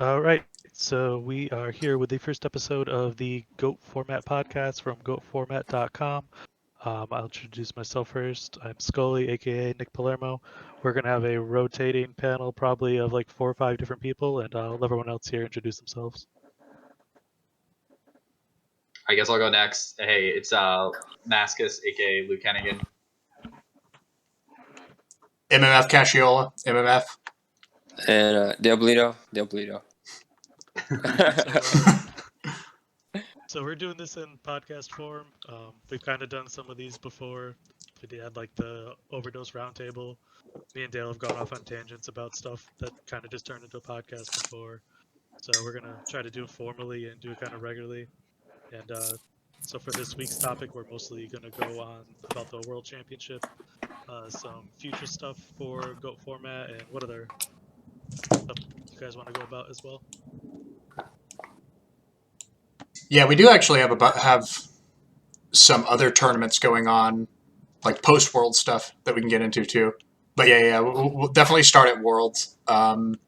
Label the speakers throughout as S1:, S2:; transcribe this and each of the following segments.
S1: All right, so we are here with the first episode of the GOAT Format podcast from goatformat.com. I'll introduce myself first. I'm Scully, aka Nick Palermo. We're going to have a rotating panel, probably of like 4 or 5 different people, and I'll let everyone else here introduce themselves.
S2: I guess I'll go next. Hey, it's Mascus, aka Luke Hennigan.
S3: MMF Casciola, MMF.
S4: And Del Blito.
S1: So we're doing this in podcast form. We've kind of done some of these before. We had like the overdose roundtable. Me and Dale have gone off on tangents about stuff that kind of just turned into a podcast before. So we're gonna try to do it formally and do it kind of regularly. And so for this week's topic, we're mostly gonna go on about the World Championship, some future stuff for GOAT format, and what other stuff you guys want to go about as well.
S3: Yeah, we do actually have some other tournaments going on, like post World stuff that we can get into too. But yeah, we'll definitely start at Worlds. Who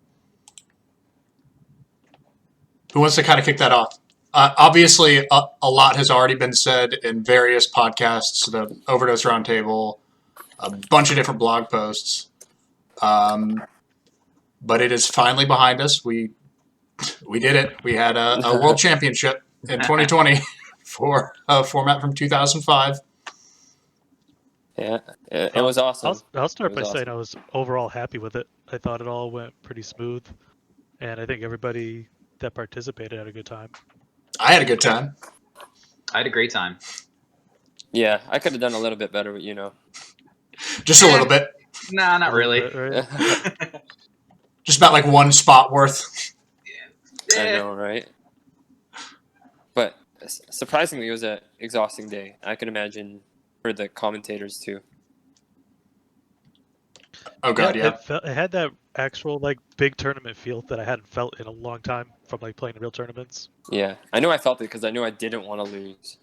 S3: wants to kind of kick that off? Obviously, a lot has already been said in various podcasts, the Overdose Roundtable, a bunch of different blog posts. But it is finally behind us. We did it. We had a World Championship in 2020 for a format from 2005.
S4: Yeah, it was awesome.
S1: I'll start by
S4: awesome.
S1: saying I was overall happy with it. I thought it all went pretty smooth, and I think everybody that participated had a good time.
S3: I had a good time.
S2: I had a great time.
S4: Yeah, I could have done a little bit better,
S3: Just a little bit.
S2: Nah, not really.
S1: Bit, right?
S3: Just about like one spot worth.
S4: I know, right? But surprisingly, it was an exhausting day. I can imagine for the commentators too.
S3: Oh god, yeah.
S1: It had that actual like big tournament feel that I hadn't felt in a long time from like playing real tournaments.
S4: Yeah, I know I felt it because I knew I didn't want to lose.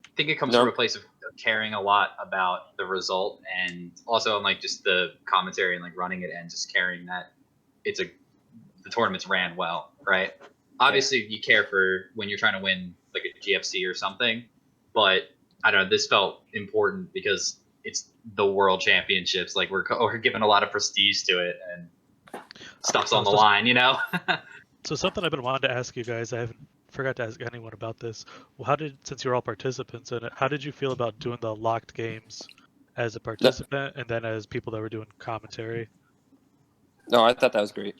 S2: I think it comes from a place of caring a lot about the result, and also on like just the commentary and like running it, and just caring that the tournament's ran well, right? Obviously, you care for when you're trying to win like a GFC or something, but I don't know. This felt important because it's the World Championships. Like we're giving a lot of prestige to it, and stuff's on the line,
S1: So something I've been wanting to ask you guys, I haven't forgot to ask anyone about this. Well, since you're all participants in it, how did you feel about doing the locked games as a participant and then as people that were doing commentary?
S4: No, I thought that was great.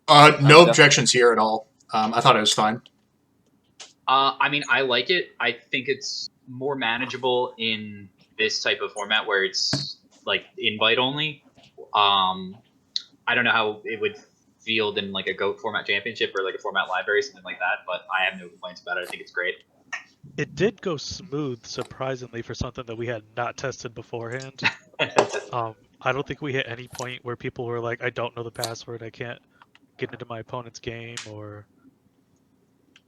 S3: No objections here at all. I thought it was fine.
S2: I mean, I like it. I think it's more manageable in this type of format where it's like invite only. I don't know how it would field in like a GOAT format championship or like a format library, something like that, but I have no complaints about it. I think it's great.
S1: It did go smooth, surprisingly, for something that we had not tested beforehand. I don't think we hit any point where people were like, I don't know the password, I can't get into my opponent's game, or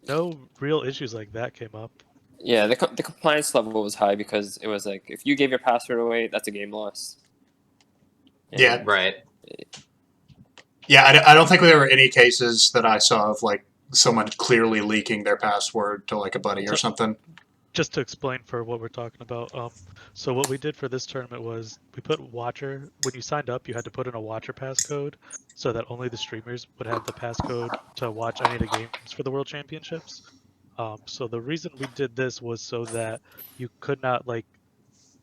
S1: no real issues like that came up.
S4: Yeah, the compliance level was high because it was like, if you gave your password away, that's a game loss.
S3: And yeah.
S2: Right.
S3: Yeah, I don't think there were any cases that I saw of like someone clearly leaking their password to like a buddy or something.
S1: Just to explain for what we're talking about, so what we did for this tournament was we put Watcher, when you signed up, you had to put in a Watcher passcode so that only the streamers would have the passcode to watch any of the games for the World Championships. So the reason we did this was so that you could not like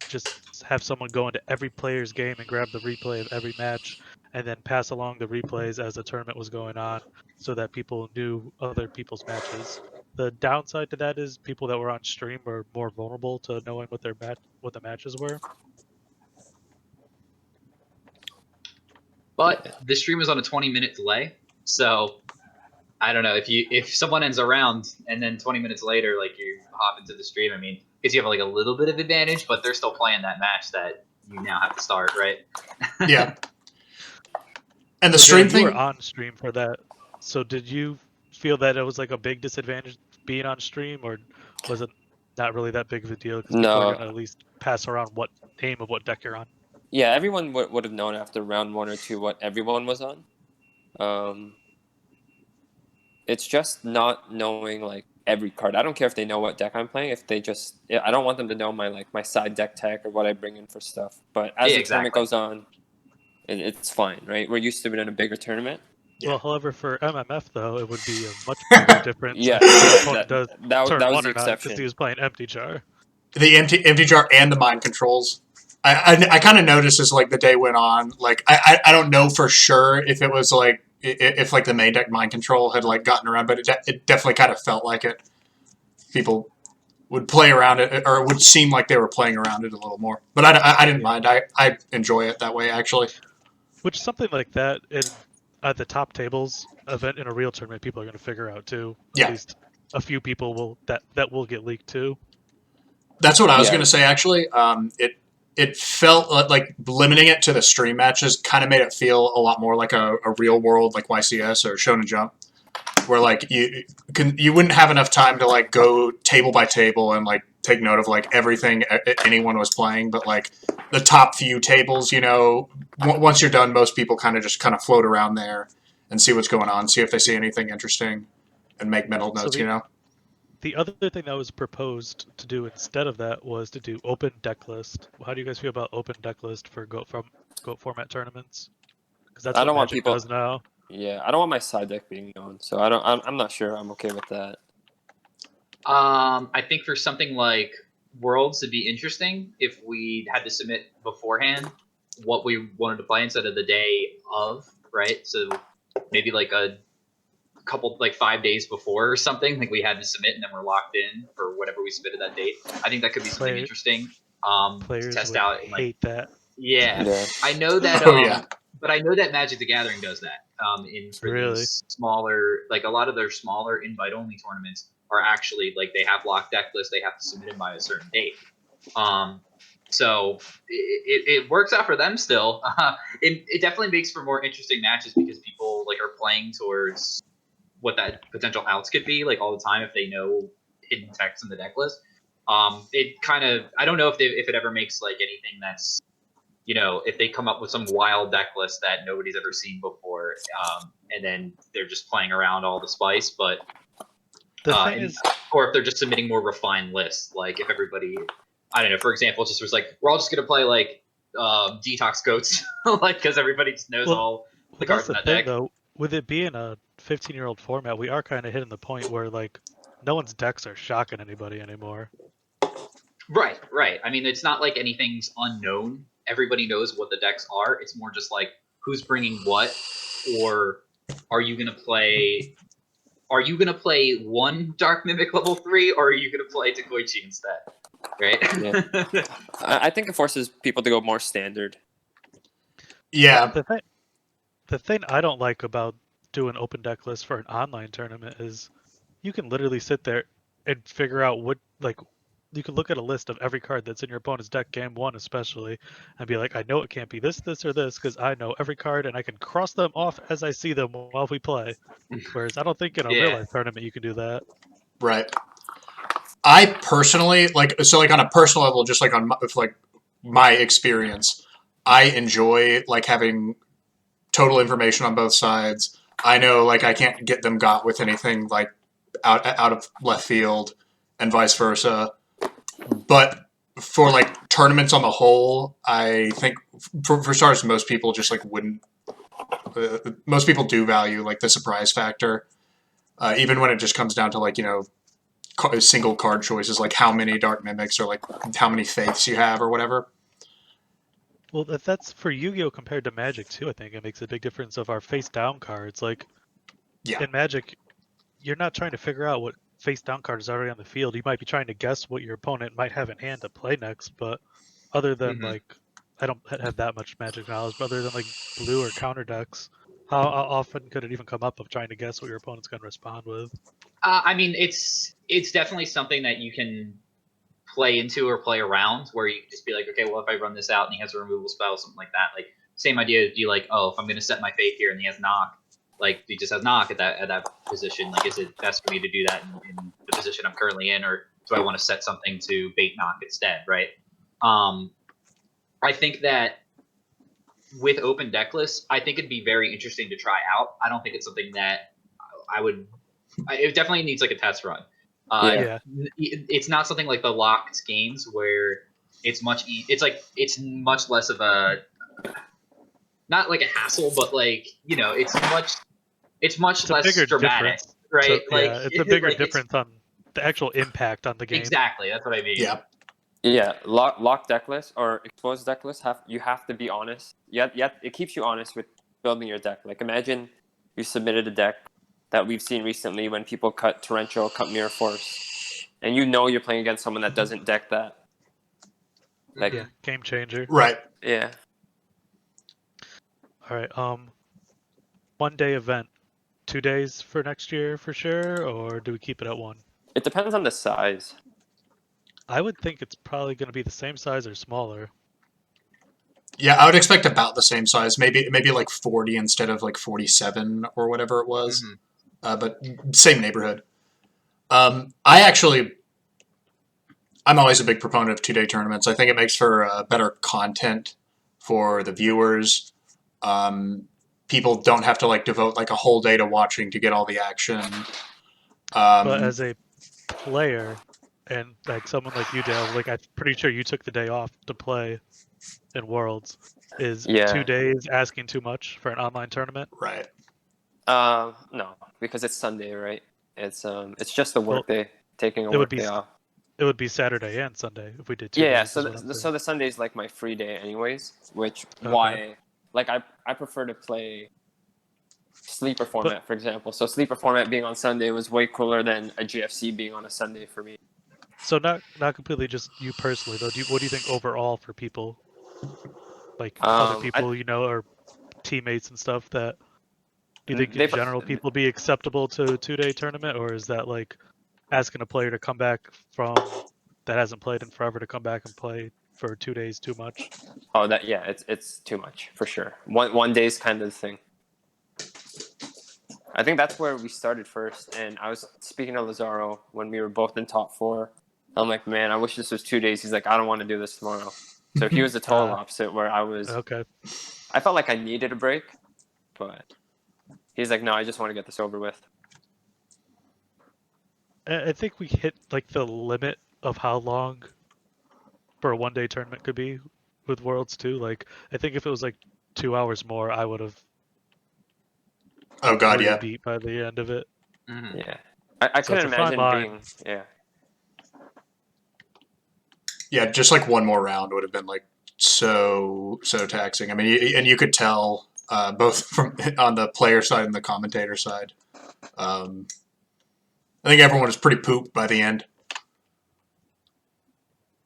S1: just have someone go into every player's game and grab the replay of every match and then pass along the replays as the tournament was going on so that people knew other people's matches. The downside to that is people that were on stream were more vulnerable to knowing what the matches were.
S2: But the stream was on a 20-minute delay, so I don't know if someone ends around and then 20 minutes later, like you hop into the stream. I mean, because you have like a little bit of advantage, but they're still playing that match that you now have to start, right?
S3: Yeah. And the stream thing.
S1: You were on stream for that, so did you feel that it was like a big disadvantage being on stream, or was it not really that big of a deal because people are gonna at least pass around what name of what deck you're on?
S4: Yeah, everyone would have known after round 1 or 2 what everyone was on. it's just not knowing like every card. I don't care if they know what deck I'm playing. If they just, I don't want them to know my side deck tech or what I bring in for stuff. But as
S2: Yeah,
S4: the tournament
S2: exactly.
S4: goes on, it's fine, right? We're used to it in a bigger tournament.
S3: Yeah.
S1: Well, however, for MMF though, it would be a much bigger difference
S4: Yeah,
S1: if your
S4: yeah.
S1: opponent does
S4: That
S1: turn
S4: was
S1: one
S4: the
S1: or not because he
S4: exception.
S1: was playing empty jar.
S3: The empty jar and the mind controls. I kind of noticed as like the day went on. Like I don't know for sure if it was like if like the main deck mind control had like gotten around, but it definitely kind of felt like it. People would play around it, or it would seem like they were playing around it a little more. But I didn't mind. I enjoy it that way actually.
S1: Which something like that at the top tables event in a real tournament, people are going to figure out too. At
S3: Yeah.
S1: least a few people will that will get leaked too.
S3: That's what I was
S4: Yeah.
S3: going to say actually. It felt like limiting it to the stream matches kind of made it feel a lot more like a real world like YCS or Shonen Jump, where like you wouldn't have enough time to like go table by table and like take note of like everything anyone was playing, but like the top few tables, once you're done, most people kind of float around there and see what's going on, see if they see anything interesting, and make mental
S1: So
S3: notes.
S1: the other thing that was proposed to do instead of that was to do open deck list. How do you guys feel about open deck list for GOAT format tournaments? Because that's
S4: I
S1: what
S4: don't want
S1: Magic
S4: people.
S1: does now.
S4: Yeah, I don't want my side deck being known, so I don't. I'm not sure. I'm okay with that.
S2: I think for something like Worlds, it'd be interesting if we had to submit beforehand what we wanted to play instead of the day of, right? So maybe like a couple, like 5 days before or something, like we had to submit and then we're locked in for whatever we submitted that date. I think that could be something interesting to
S1: Players
S2: test
S1: would
S2: out. And like,
S1: hate that.
S2: yeah,
S4: Yeah.
S2: I know that.
S3: Oh yeah.
S2: But I know that Magic the Gathering does that. For
S1: Really?
S2: these smaller, like a lot of their smaller invite only tournaments are actually like they have locked deck lists. They have to submit them by a certain date. So it works out for them still. It definitely makes for more interesting matches because people like are playing towards what that potential outs could be like all the time if they know hidden text in the deck list. It kind of, I don't know if it ever makes like anything that's, if they come up with some wild deck list that nobody's ever seen before, and then they're just playing around all the spice, but
S1: The thing is,
S2: or if they're just submitting more refined lists, like if everybody, I don't know, for example, just was like, we're all just gonna play like detox goats, like because everybody just knows all the
S1: that's
S2: cards in
S1: the
S2: that
S1: thing
S2: deck.
S1: though. With it being a 15-year-old format, we are kind of hitting the point where like no one's decks are shocking anybody anymore.
S2: Right. I mean, it's not like anything's unknown. Everybody knows what the decks are. It's more just like who's bringing what, or are you gonna play? Are you gonna play one Dark Mimic level 3, or are you gonna play Takoichi instead? Right.
S4: Yeah. I think it forces people to go more standard.
S3: Yeah.
S1: The thing I don't like about doing open deck lists for an online tournament is you can literally sit there and figure out what like you can look at a list of every card that's in your opponent's deck game one especially and be like, I know it can't be this or this because I know every card and I can cross them off as I see them while we play. Whereas I don't think in a real
S2: Yeah.
S1: life tournament you can do that.
S3: Right. I personally like on a personal level, just like like my experience, I enjoy like having total information on both sides. I know like I can't get them got with anything like out of left field and vice versa. But for like tournaments on the whole, I think for starters, most people just like wouldn't. Most people do value like the surprise factor, even when it just comes down to like single card choices, like how many dark mimics or like how many faiths you have or whatever.
S1: Well, if that's for Yu-Gi-Oh compared to Magic too, I think it makes a big difference of our face down cards. Like
S3: Yeah.
S1: in Magic, you're not trying to figure out what face down card is already on the field. You might be trying to guess what your opponent might have in hand to play next, but other than like, I don't have that much Magic knowledge, but other than like blue or counter decks, how often could it even come up of trying to guess what your opponent's going to respond with?
S2: I mean, it's definitely something that you can play into or play around, where you can just be like, okay, well, if I run this out and he has a removal spell, something like that. Like same idea. Do you like, oh, if I'm going to set my faith here and he has knock, like he just has knock at that position. Like, is it best for me to do that in the position I'm currently in, or do I want to set something to bait knock instead? Right. I think that with open deck lists, I think it'd be very interesting to try out. I don't think it's something that I would it definitely needs like a test run.
S1: Yeah.
S2: It's not something like the locked games where it's it's much less of a, not like a hassle, but like, it's much
S1: It's a
S2: less
S1: bigger
S2: dramatic,
S1: difference.
S2: right?
S1: Yeah, it's a bigger difference on the actual impact on the game.
S2: Exactly, that's what I mean.
S3: Yeah.
S4: Yeah, lock deck list or exposed deck list you have to be honest. Yeah, it keeps you honest with building your deck. Like imagine you submitted a deck that we've seen recently when people cut Torrential, cut Mirror Force, and you're playing against someone that doesn't deck that. Like
S1: Yeah, game changer.
S3: Right.
S4: yeah.
S1: All right. 1 day event. 2 days for next year for sure, or do we keep it at one?
S4: It depends on the size.
S1: I would think it's probably going to be the same size or smaller.
S3: Yeah, I would expect about the same size. Maybe like 40 instead of like 47 or whatever it was. But same neighborhood. I'm always a big proponent of 2-day tournaments. I think it makes for better content for the viewers. People don't have to like devote like a whole day to watching to get all the action.
S1: But as a player, and like someone like you, Dale, like I'm pretty sure you took the day off to play in Worlds. Is
S4: Yeah.
S1: 2 days asking too much for an online tournament?
S3: Right.
S4: No, because it's Sunday, right? It's just a work day, taking a
S1: it would
S4: work
S1: be
S4: day off.
S1: It would be Saturday and Sunday if we did 2
S4: Yeah,
S1: days.
S4: so the Sunday's like my free day anyways, which why like I prefer to play sleeper format, for example. So sleeper format being on Sunday was way cooler than a GFC being on a Sunday for me.
S1: So not completely just you personally though. What do you think overall for people, like other people or teammates and stuff, that do you think in general people be acceptable to a 2-day tournament, or is that like asking a player to come back from that hasn't played in forever to come back and play for 2 days too much?
S4: Oh, it's too much for sure. One day's kind of the thing. I think that's where we started first, and I was speaking to Lazaro when we were both in top 4. I'm like, man, I wish this was 2 days. He's like, I don't want to do this tomorrow. So he was the total opposite, where I was.
S1: Okay.
S4: I felt like I needed a break, but he's like, no, I just want to get this over with.
S1: I think we hit like the limit of how long for a 1-day tournament could be with Worlds too. Like I think if it was like 2 hours more, I would have.
S3: Oh God, yeah.
S1: Beat by the end of it.
S4: Yeah, I couldn't imagine being. Yeah.
S3: Yeah, just like one more round would have been like so taxing. I mean, and you could tell both from on the player side and the commentator side. I think everyone was pretty pooped by the end.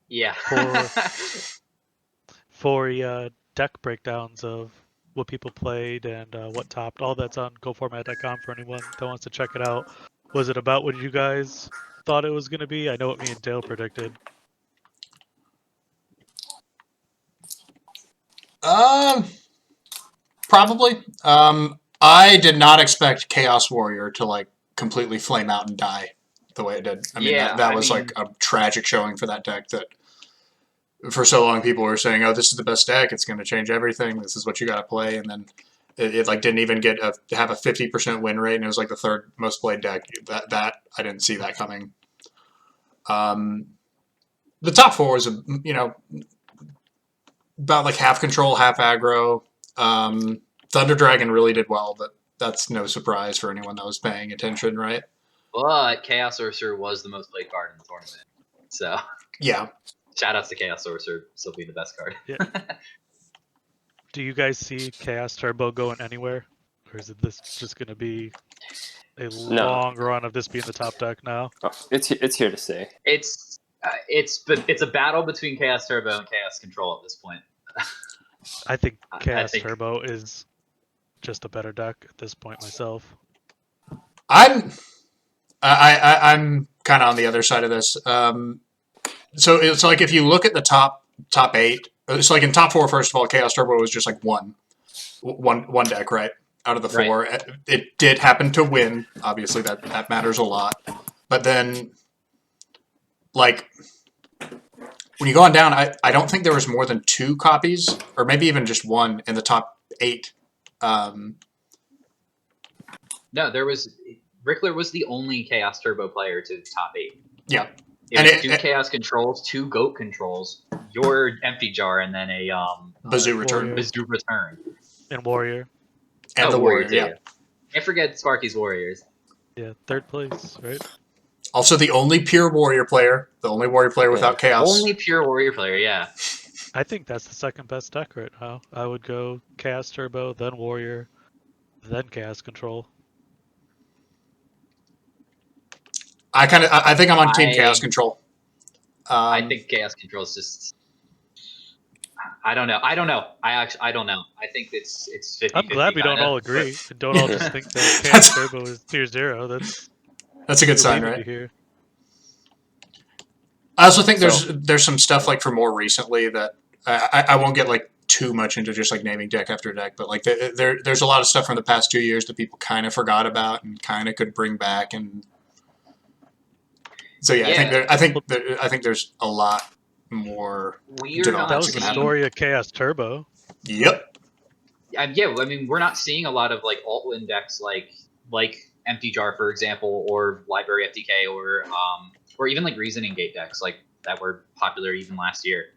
S2: Yeah.
S1: For deck breakdowns of what people played and what topped, all that's on GoFormat.com for anyone that wants to check it out. Was it about what you guys thought it was going to be? I know what me and Dale predicted.
S3: Probably. I did not expect Chaos Warrior to like completely flame out and die the way it did. I mean, that was like a tragic showing for that deck. That for so long people were saying, "Oh, this is the best deck. It's going to change everything. This is what you got to play." And then it like didn't even have a 50% win rate, and it was like the third most played deck. That I didn't see that coming. The top 4 was about like half control, half aggro. Thunder Dragon really did well, but that's no surprise for anyone that was paying attention, right?
S2: But Chaos Sorcerer was the most played card in the tournament. So
S3: yeah.
S2: Shoutouts to Chaos Sorcerer, still being the best card.
S1: Yeah. Do you guys see Chaos Turbo going anywhere? Or is this just going to be a long run of this being the top deck now?
S4: Oh, it's here to stay.
S2: It's a battle between Chaos Turbo and Chaos Control at this point.
S1: I think Chaos Turbo is just a better deck at this point myself.
S3: I'm kind of on the other side of this. So it's like if you look at the top 8, it's like in top 4, first of all, Chaos Turbo was just like one deck, right? Out of the 4. Right. It did happen to win. Obviously, that matters a lot. But then, like, when you go on down, I don't think there was more than 2 copies, or maybe even just 1 in the top 8.
S2: No, there was Rickler was the only Chaos Turbo player to top 8.
S3: Yeah.
S2: It
S3: And
S2: was
S3: it-
S2: 2 Chaos controls, 2 Goat controls, your Empty Jar, and then a
S3: Bazoo return.
S1: Warrior.
S2: Bazoo return.
S1: And Warrior.
S3: And the Warrior,
S2: too.
S3: yeah.
S2: Can't forget Sparky's Warriors.
S1: Yeah, 3rd place, right?
S3: Also the only pure Warrior player, the only Warrior player without Chaos.
S2: Only pure Warrior player, yeah.
S1: I think that's the 2nd best deck right now. I would go Chaos Turbo, then Warrior, then Chaos Control.
S3: I think I'm on Team Chaos Control.
S2: I think Chaos Control is just. I don't know. I don't know. I don't know. I think it's 50-50.
S1: I'm glad we don't
S2: kinda,
S1: all agree and don't all just think that
S3: That's-
S1: Chaos Turbo is tier 0. That's
S3: a good sign,
S1: relieving
S3: right?
S1: to hear.
S3: I also think there's some stuff like for more recently that I won't get like too much into just like naming deck after deck, but like there's a lot of stuff from the past 2 years that people kind of forgot about and kind of could bring back, and so yeah. I think there's a lot more.
S2: We're
S3: developments
S2: not
S1: That was
S3: can
S1: the
S3: happen.
S1: story of Chaos Turbo.
S3: Yep.
S2: Yeah, I mean, we're not seeing a lot of like alt-win decks like Empty Jar, for example, or Library FTK, or even like Reasoning Gate decks like that were popular even last year.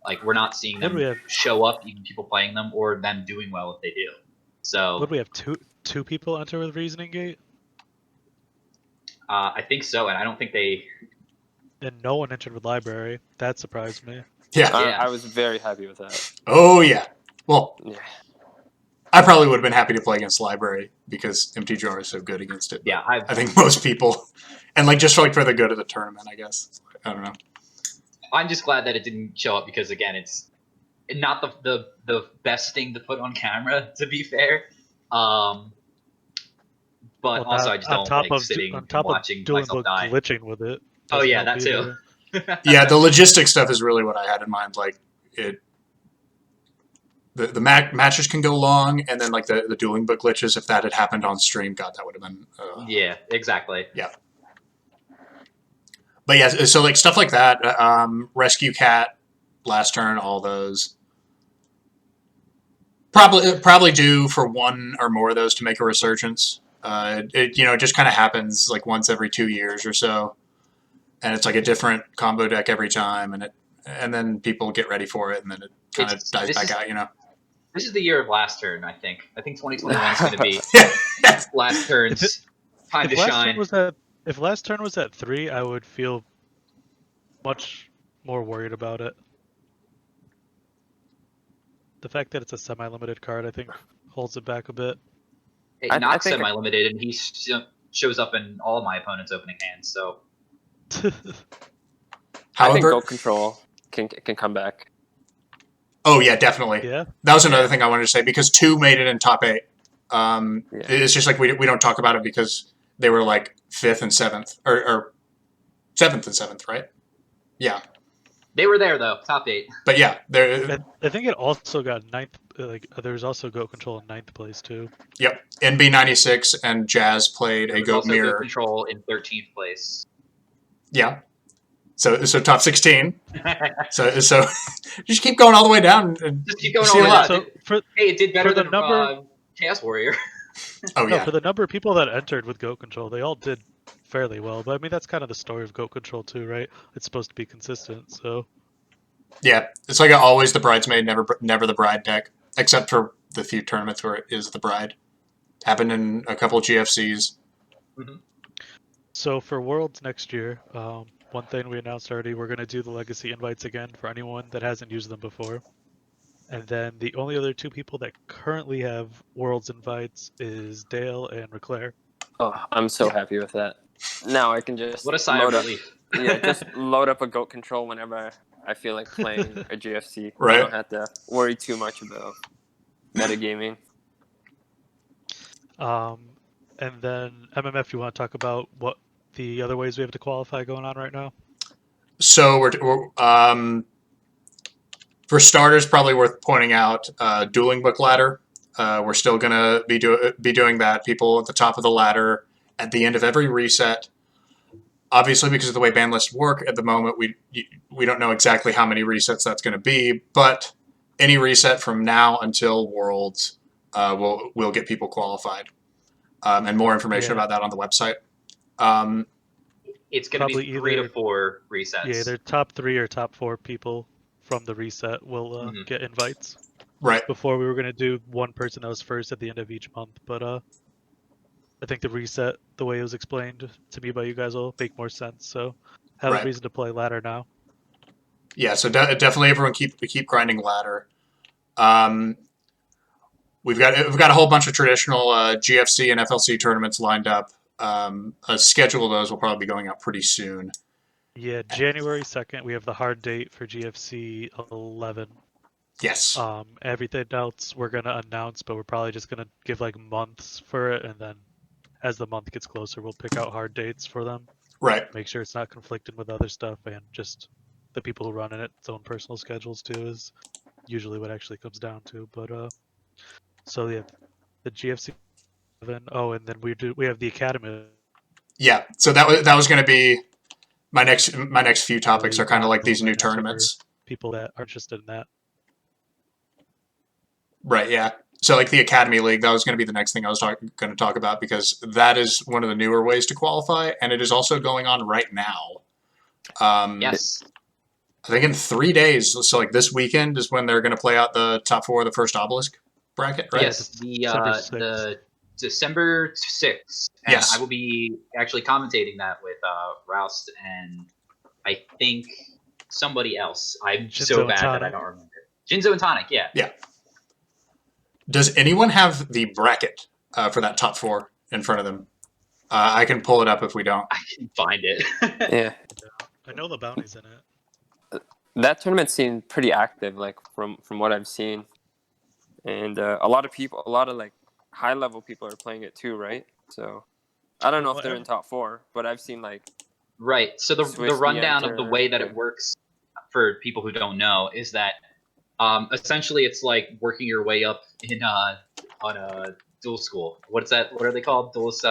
S2: Like we're not seeing
S1: What do we
S2: them
S1: have?
S2: show up, even people playing them, or them doing well if they do. So
S1: Would we have two people enter with Reasoning Gate?
S2: I think so, and I don't think they.
S1: And no one entered with Library. That surprised me.
S3: Yeah.
S2: Yeah.
S4: I was very happy with that.
S3: Oh yeah. Well,
S4: Yeah.
S3: I probably would have been happy to play against Library because Empty Jar is so good against it.
S2: Yeah,
S3: I think most people, and like just for the good of the tournament, I guess. I don't know.
S2: I'm just glad that it didn't show up because again, it's not the best thing to put on camera. To be fair, but
S1: Well,
S2: also I just don't like sitting
S1: on
S2: and
S1: top
S2: watching
S1: of doing
S2: myself die.
S1: glitching with it.
S2: Oh
S1: doesn't
S2: yeah,
S1: help
S2: that too.
S1: either.
S3: Yeah, the logistics stuff is really what I had in mind. Like it, the matches can go long, and then like the dueling book glitches. If that had happened on stream, God, that would have been.
S2: Yeah, exactly.
S3: But yeah, so like stuff like that. Rescue Cat, last turn, all those. Probably due for one or more of those to make a resurgence. It just kind of happens like once every 2 years or so, and it's like a different combo deck every time, and then people get ready for it, and then it kind of dies back out.
S2: This is the year of last turn. I think 2021 is going to be last turn's time to shine.
S1: If last turn was at 3, I would feel much more worried about it. The fact that it's a semi-limited card, I think, holds it back a bit.
S2: Hey,
S4: I
S2: not
S4: think
S2: semi-limited, and he shows up in all of my opponent's opening hands. So
S4: I think
S3: However,
S4: Goat Control can come back.
S3: oh yeah, definitely.
S1: Yeah.
S3: That was another thing I wanted to say because 2 made it in top 8.
S4: Yeah.
S3: It's just like we don't talk about it because they were like 5th and 7th or 7th and 7th, right? Yeah,
S2: they were there though, top 8.
S3: but yeah, they're
S1: I think it also got 9th. Like there was also Goat Control in 9th place too.
S3: yep. NB96 and Jazz played
S2: There
S3: a
S2: was
S3: Goat
S2: also
S3: Mirror.
S2: Goat Control in 13th place.
S3: Yeah. So top 16. So just keep going all the way down. And
S2: Just keep going
S3: see
S2: all
S3: a
S2: the way
S3: lot.
S2: down.
S1: So
S2: Hey, it did better
S1: for the
S2: than
S1: number-
S2: Chaos Warrior.
S3: Oh
S1: no,
S3: yeah.
S1: for the number of people that entered with Goat Control, they all did fairly well. But I mean, that's kind of the story of Goat Control too, right? It's supposed to be consistent. So
S3: Yeah, it's like always the bridesmaid, never the bride deck, except for the few tournaments where it is the bride. Happened in a couple of GFCs.
S1: So for Worlds next year, one thing we announced already, we're going to do the Legacy invites again for anyone that hasn't used them before. And then the only other 2 people that currently have Worlds invites is Dale and Reclaire.
S4: Oh, I'm so happy with that. Now I can just
S2: What a sigh of
S4: load up.
S2: relief.
S4: Yeah, just load up a Goat Control whenever I feel like playing a GFC.
S3: Right.
S4: I don't have to worry too much about metagaming.
S1: And then MMF, you want to talk about what the other ways we have to qualify going on right now?
S3: So we're for starters, probably worth pointing out dueling book ladder. We're still gonna be doing that. People at the top of the ladder at the end of every reset. Obviously, because of the way ban lists work at the moment, we don't know exactly how many resets that's going to be. But any reset from now until Worlds, we'll get people qualified. and more information
S1: Yeah.
S3: about that on the website.
S2: It's going to
S1: Probably
S2: be 3 to
S1: either
S2: 4 resets.
S1: yeah, their top 3 or top 4 people from the reset will get invites.
S3: Right.
S1: Before we were gonna do one person that was first at the end of each month, but I think the reset, the way it was explained to me by you guys, will make more sense. So have
S3: Right.
S1: a reason to play ladder now.
S3: Yeah, so definitely everyone keep grinding ladder. We've got a whole bunch of traditional GFC and FLC tournaments lined up. A schedule of those will probably be going out pretty soon.
S1: Yeah, January 2nd, we have the hard date for GFC 11.
S3: Yes.
S1: Everything else we're gonna announce, but we're probably just gonna give like months for it, and then as the month gets closer, we'll pick out hard dates for them.
S3: Right.
S1: Make sure it's not conflicting with other stuff, and just the people who run in its own personal schedules too is usually what actually comes down to. But so yeah, the GFC 11. Oh, and then we have the academy.
S3: Yeah. So that was going to be my next few topics are kind of like these new tournaments.
S1: People that are interested in that.
S3: Right. Yeah. So like the Academy League, that was going to be the next thing I was going to talk about because that is one of the newer ways to qualify, and it is also going on right now.
S2: Yes.
S3: I think in 3 days, so like this weekend is when they're going to play out the top 4 of the first obelisk bracket, right?
S2: Yes, the December 6th. And
S3: Yes.
S2: I will be actually commentating that with Roust and I think somebody else. I'm
S1: Jinzo
S2: so
S1: and
S2: bad that I
S1: Tonic.
S2: don't remember. Jinzo and Tonic, yeah.
S3: Yeah. Does anyone have the bracket for that top 4 in front of them? I can pull it up if we don't.
S2: I can find it.
S4: Yeah,
S1: I know the bounty's in it.
S4: that tournament seemed pretty active, like from what I've seen, and a lot of like high level people are playing it too, right? So I don't know if they're in top 4, but I've seen like
S2: Right. So the
S4: Swiss
S2: rundown of the
S4: enter,
S2: way that
S4: yeah.
S2: it works for people who don't know is that essentially it's like working your way up in on a dual school. What's that? What are they called? Duelist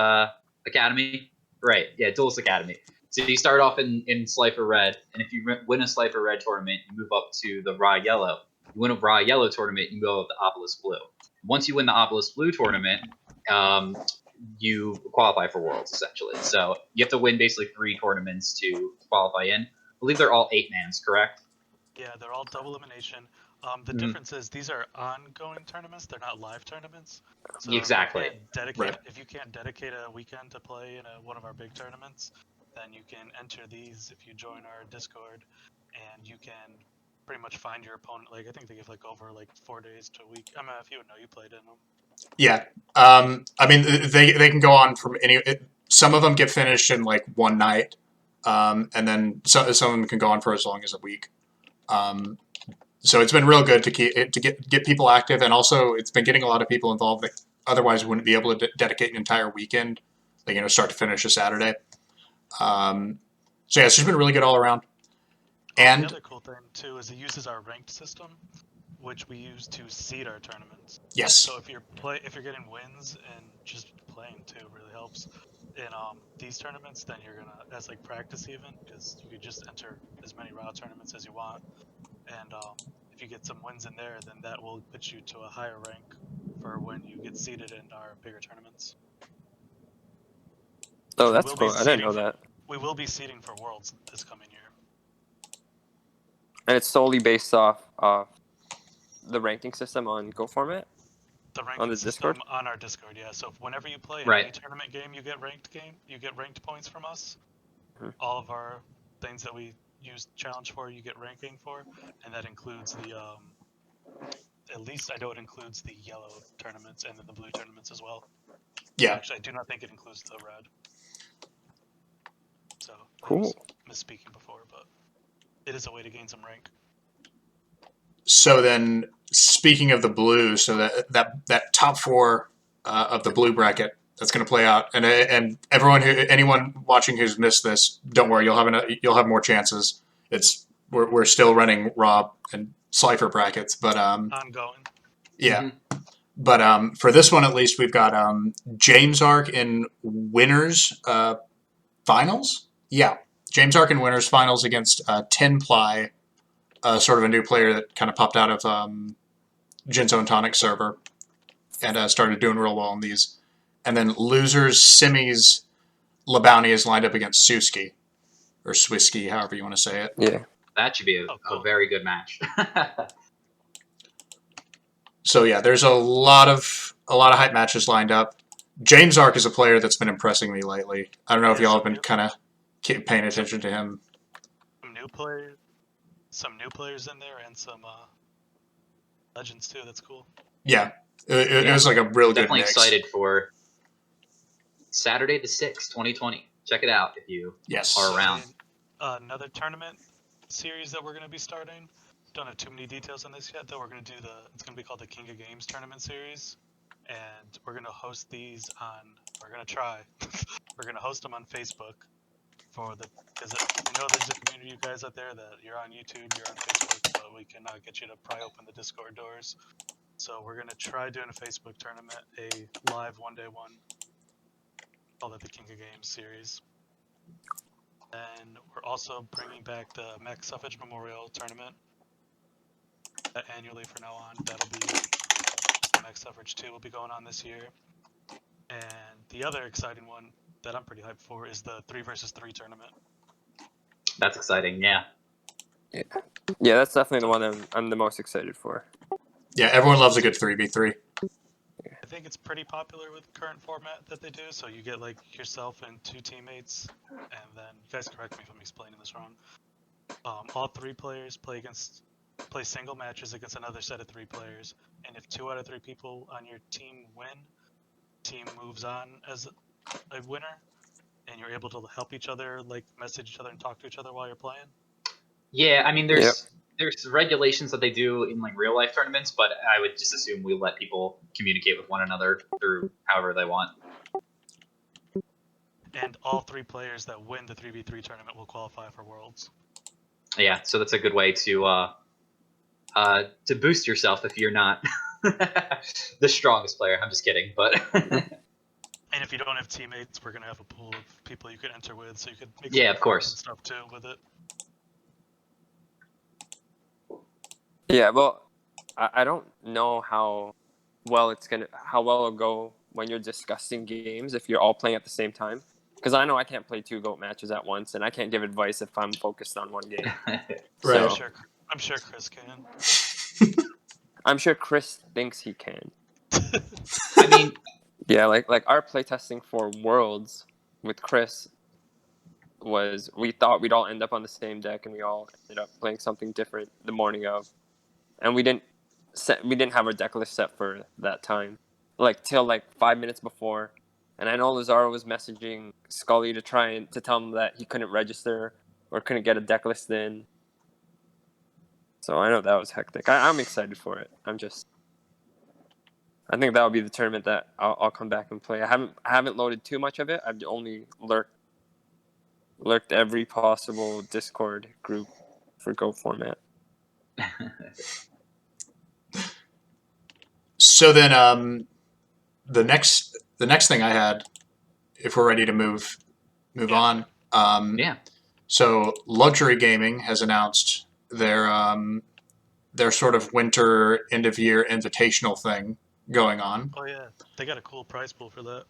S2: Academy? Right. Yeah, Duelist Academy. So you start off in Slifer Red, and if you win a Slifer Red tournament, you move up to the Raw Yellow. You win a Raw Yellow tournament, you go up to Obelisk Blue. Once you win the Obelisk Blue tournament, you qualify for Worlds, essentially. So you have to win basically 3 tournaments to qualify in. I believe they're all 8-mans, correct?
S1: Yeah, they're all double elimination. The
S2: Mhm.
S1: difference is these are ongoing tournaments; they're not live tournaments. So
S2: Exactly.
S1: If you can't dedicate a weekend to play in one of our big tournaments, then you can enter these if you join our Discord, and you can pretty much find your opponent. Like I think they give like over like 4 days to a week. I mean, if you would know, you played in them.
S3: Yeah. I mean, they can go on from some of them get finished in like one night, and then some of them can go on for as long as a week. So it's been real good to get people active, and also it's been getting a lot of people involved that otherwise wouldn't be able to dedicate an entire weekend, like start to finish a Saturday. So yeah, it's just been really good all around. And
S1: the other cool thing too is it uses our ranked system, which we use to seed our tournaments.
S3: yes,
S1: So if you're getting wins and just playing too really helps in these tournaments, then you're gonna as like practice even because you could just enter as many route tournaments as you want, and if you get some wins in there, then that will put you to a higher rank for when you get seeded in our bigger tournaments.
S4: Oh, that's cool. I didn't know that.
S1: We will be seeding for Worlds this coming year.
S4: And it's solely based off the ranking system on Go Format?
S1: The ranking
S4: on the
S1: system
S4: Discord?
S1: on our Discord, yeah. So whenever you play
S2: Right.
S1: any tournament game, you get ranked points from us.
S4: Mhm.
S1: All of our things that we use challenge for, you get ranking for, and that includes the at least I know it includes the yellow tournaments and then the blue tournaments as well.
S3: yeah.
S1: Actually, I do not think it includes the red. So
S4: Cool.
S1: I was misspeaking before, but it is a way to gain some rank.
S3: So then, speaking of the blue, so that top 4 of the blue bracket that's going to play out, and anyone watching who's missed this, don't worry, you'll have more chances. We're still running raw and Slifer brackets, but
S1: Ongoing.
S3: yeah.
S2: Mhm.
S3: But for this one at least, we've got James Ark in winners finals. Yeah, James Ark in winners finals against 10 Ply. Sort of a new player that kind of popped out of Jinzo and Tonic server and started doing real well in these. and then losers semis. Labounty is lined up against Suski, or Swisky, however you want to say it.
S4: Yeah.
S2: That should be
S1: cool.
S2: a very good match.
S3: So yeah, there's a lot of hype matches lined up. James Ark is a player that's been impressing me lately. I don't know if
S1: Yeah,
S3: y'all have
S1: some
S3: been
S1: new-
S3: kind of paying attention to him.
S1: Some new players in there, and some legends too. That's cool.
S3: Yeah, it
S2: Yeah.
S3: was like a real good
S2: Definitely
S3: mix.
S2: excited for Saturday the 6th, 2020. Check it out if you
S3: Yes.
S2: are around.
S1: Another tournament series that we're going to be starting. Don't have too many details on this yet, though. We're going to do it's going to be called the King of Games tournament series, and we're going to host these on. We're going to try. We're going to host them on Facebook because I know there's a community of you guys out there that you're on YouTube, you're on Facebook, but we cannot get you to pry open the Discord doors. So we're going to try doing a Facebook tournament, a live one-day one. Call it the King of Games series. And we're also bringing back the Max Suffrage Memorial Tournament annually from now on. That'll be Max Suffrage 2 will be going on this year. And the other exciting one that I'm pretty hyped for is the 3 versus 3 tournament.
S2: That's exciting, yeah.
S4: Yeah, that's definitely the one I'm the most excited for.
S3: Yeah, everyone loves a good 3v3.
S1: I think it's pretty popular with the current format that they do. So you get like yourself and 2 teammates, and then you guys correct me if I'm explaining this wrong. All 3 players play single matches against another set of 3 players, and if 2 out of 3 people on your team win, team moves on as a winner, and you're able to help each other, like message each other and talk to each other while you're playing.
S2: Yeah, I mean, there's regulations that they do in like real life tournaments, but I would just assume we let people communicate with one another through however they want.
S1: And all 3 players that win the 3v3 tournament will qualify for Worlds.
S2: Yeah, so that's a good way to boost yourself if you're not the strongest player. I'm just kidding, but
S1: And if you don't have teammates, we're gonna have a pool of people you could enter with, so you could make
S2: yeah, of course,
S1: and stuff too with it.
S4: Yeah, well, I don't know how well it'll go when you're discussing games if you're all playing at the same time. Because I know I can't play 2 GOAT matches at once, and I can't give advice if I'm focused on one game.
S3: Right.
S4: So
S1: I'm sure Chris can.
S4: I'm sure Chris thinks he can.
S2: I mean,
S4: Yeah, like our playtesting for Worlds with Chris was we thought we'd all end up on the same deck, and we all ended up playing something different the morning of, and we didn't have our deck list set for that time, like till like 5 minutes before. And I know Lazaro was messaging Scully to tell him that he couldn't register or couldn't get a deck list in. So I know that was hectic. I'm excited for it. I think that will be the tournament that I'll come back and play. I haven't loaded too much of it. I've only lurked every possible Discord group for Go format.
S3: So then, the next thing I had, if we're ready to move on.
S2: yeah,
S3: So Luxury Gaming has announced their sort of winter end of year invitational thing going on.
S1: Oh yeah, they got a cool prize pool for that.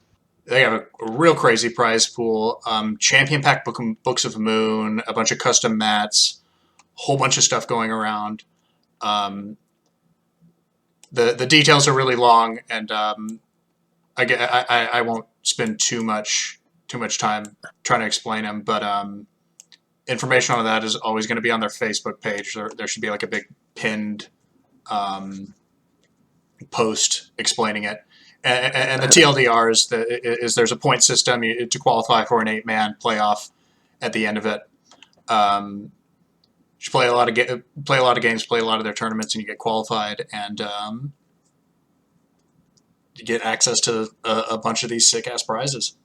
S3: They have a real crazy prize pool. Champion Pack Books of the Moon, a bunch of custom mats, whole bunch of stuff going around. The details are really long, and I won't spend too much time trying to explain them. But information on that is always going to be on their Facebook page. There should be like a big pinned post explaining it. And the TLDR is there's a point system to qualify for an 8-man playoff at the end of it. You play a lot of games, play a lot of their tournaments, and you get qualified, and you get access to a bunch of these sick ass prizes.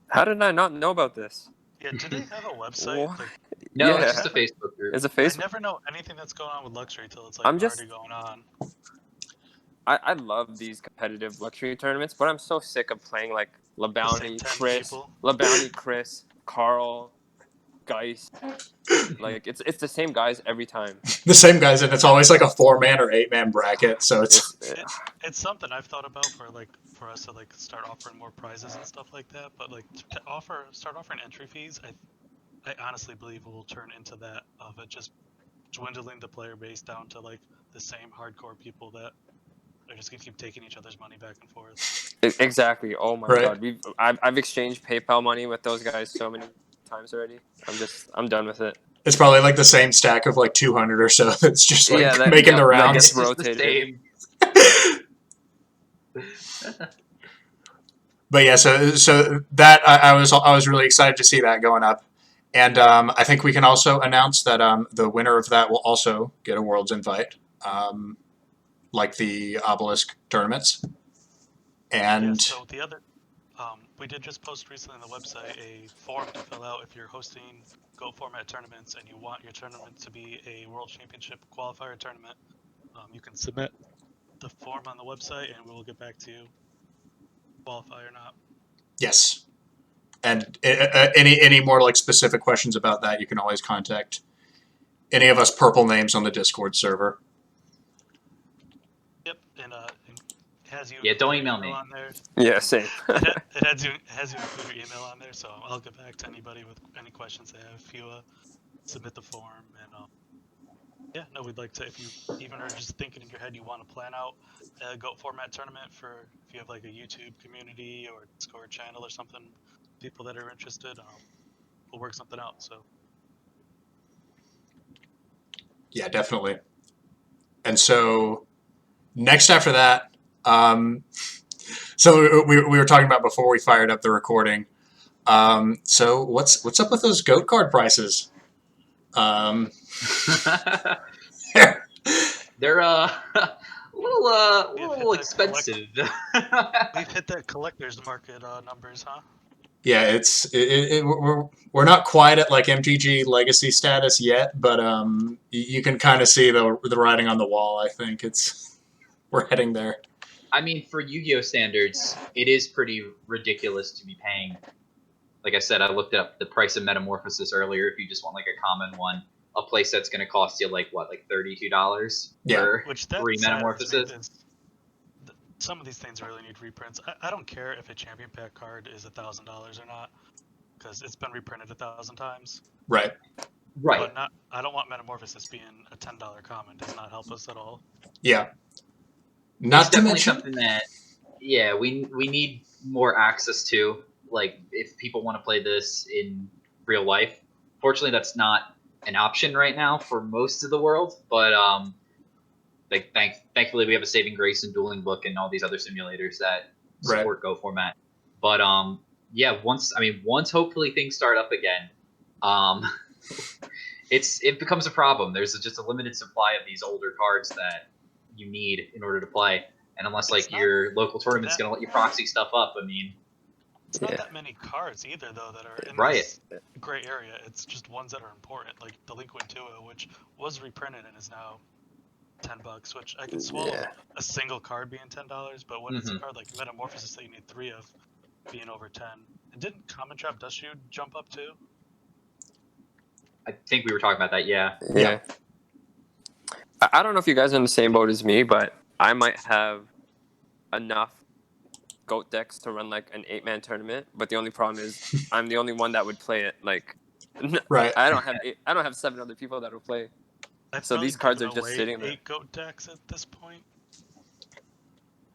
S4: How did I not know about this?
S1: Yeah, do they have a website?
S4: What?
S1: Like,
S2: no,
S4: Yeah.
S2: it's just a Facebook group.
S4: It's a
S1: I
S4: Facebook.
S1: never know anything that's going on with Luxury till it's like already going on.
S4: I love these competitive luxury tournaments, but I'm so sick of playing like
S1: The same
S4: LaBounty,
S1: 10
S4: Chris,
S1: people.
S4: Chris, Carl, Geist. Like it's the same guys every time.
S3: The same guys, and it's always like a 4-man or 8-man bracket. So it's
S1: It's something I've thought about for us to like start offering more prizes and stuff like that. But like to start offering entry fees, I honestly believe it will turn into that of it just dwindling the player base down to like the same hardcore people that are just gonna keep taking each other's money back and forth.
S4: Exactly. Oh my
S3: Right.
S4: god, I've exchanged PayPal money with those guys so many times already. I'm done with it.
S3: it's probably like the same stack of like 200 or so that's just like
S4: Yeah, that-
S3: making the
S2: Yep,
S3: rounds.
S4: gets
S2: it's just the
S4: rotated.
S2: same.
S3: But yeah, so that I was really excited to see that going up, and I think we can also announce that the winner of that will also get a Worlds invite, like the Obelisk tournaments. And
S1: Yeah, so the other, we did just post recently on the website a form to fill out if you're hosting GOAT format tournaments and you want your tournament to be a World Championship qualifier tournament. You can submit the form on the website and we'll get back to you, qualify or not.
S3: yes, and any more like specific questions about that, you can always contact any of us purple names on the Discord server.
S1: Yep, and it has you.
S2: Yeah, don't
S1: include your
S2: email me.
S1: on there.
S4: Yeah, same.
S1: It has you include your email on there, so I'll get back to anybody with any questions they have if you submit the form. And yeah, no, we'd like to, if you even are just thinking in your head you want to plan out a GOAT format tournament for if you have like a YouTube community or Discord channel or something, people that are interested, we'll work something out. So
S3: Yeah, definitely. And so next after that, so we were talking about before we fired up the recording. So what's up with those GOAT card prices?
S2: They're a little
S1: hit the
S2: expensive.
S1: we've hit that collector's market numbers, huh?
S3: Yeah, we're not quite at like MTG legacy status yet, but you can kind of see the writing on the wall. I think we're heading there.
S2: I mean, for Yu-Gi-Oh standards, it is pretty ridiculous to be paying. Like I said, I looked up the price of Metamorphosis earlier. If you just want like a common one, a playset's going to cost you like what, like $32
S3: Yeah.
S2: for
S1: Which that
S2: 3
S1: saddens me
S2: Metamorphosis.
S1: is some of these things really need reprints. I don't care if a champion pack card is $1,000 or not, because it's been reprinted 1,000 times.
S3: Right.
S2: Right.
S1: But I don't want Metamorphosis being a $10 common. Does not help us at all.
S3: Yeah.
S2: It's
S3: Not to
S2: definitely
S3: mention,
S2: something that, yeah, we need more access to. Like, if people want to play this in real life, fortunately, that's not an option right now for most of the world. But like, thankfully, we have a saving grace in Dueling Book and all these other simulators that support Go format. But yeah, once hopefully things start up again, it becomes a problem. There's just a limited supply of these older cards that you need in order to play. And unless like your local tournament's going to let you proxy stuff up, I mean,
S1: it's not that many cards either, though, that are in
S2: right.
S1: this gray area. It's just ones that are important, like Delinquent Duo, which was reprinted and is now $10, which I can swallow a single card being $10, but when it's a card like Metamorphosis that you need 3 of, being over 10. And didn't Common Trap Dust Shield jump up too?
S2: I think we were talking about that, yeah.
S4: Yeah. I don't know if you guys are in the same boat as me, but I might have enough GOAT decks to run like an 8-man tournament. But the only problem is I'm the only one that would play it. Like,
S3: right.
S4: I don't have 7 other people that will play. So these cards are just sitting there.
S1: 8 GOAT decks at this point.